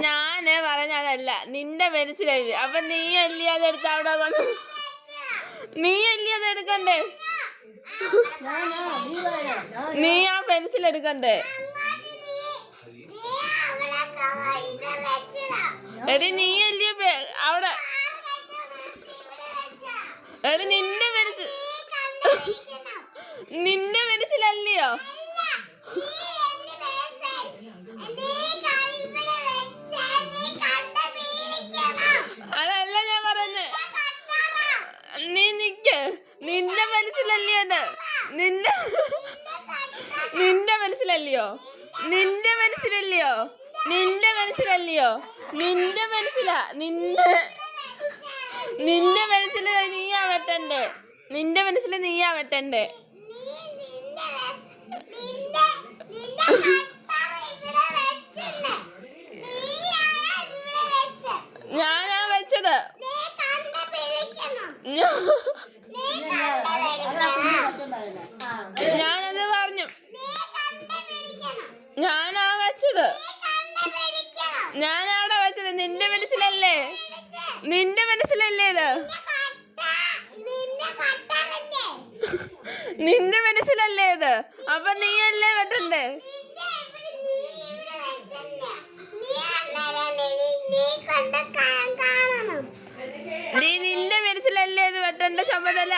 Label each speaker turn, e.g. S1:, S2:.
S1: ഞാന് പറഞ്ഞതല്ല, നിന്റെ പെൻസിലല്ലേ, അപ്പൊ നീ അല്ലേ അതെടുത്ത് അവിടെ കൊണ്ട്, നീ അല്ലേ അതെടുക്കണ്ടേ, നീ ആ പെൻസിൽ എടുക്കണ്ടേ. എടി നീ അല്ലേ അവിടെ, എടി നിന്റെ പെൻസിൽ, നിന്റെ പെൻസിലല്ലയോ. അതല്ല ഞാൻ പറയുന്നത്, നീ നിക്ക്, നിന്റെ മനസ്സിലല്ലേ അത്, നിന്റെ നിന്റെ മനസ്സിലല്ലയോ, നിന്റെ മനസ്സിലല്ലയോ, നിന്റെ മനസ്സിലല്ലയോ, നിന്റെ മനസ്സിലാ, നിന്റെ മനസ്സിൽ നീയാ വെട്ടണ്ടേ, നിന്റെ മനസ്സിൽ നീയാ വെട്ടണ്ടേ. ഞാനാ വെച്ചത്, ഞാനത് പറഞ്ഞു, ഞാനാ വെച്ചത്, ഞാനവിടെ വെച്ചത്. നിന്റെ മനസ്സിലല്ലേ, നിന്റെ മനസ്സിലല്ലേ ഇത്, നിന്റെ മനസ്സിലല്ലേ ഇത്, അപ്പൊ നീയല്ലേ വെട്ടണ്ടേ. നീ നിന്റെ മനസ്സിലല്ലേ ഇത് വെട്ടേണ്ട ചുമതല.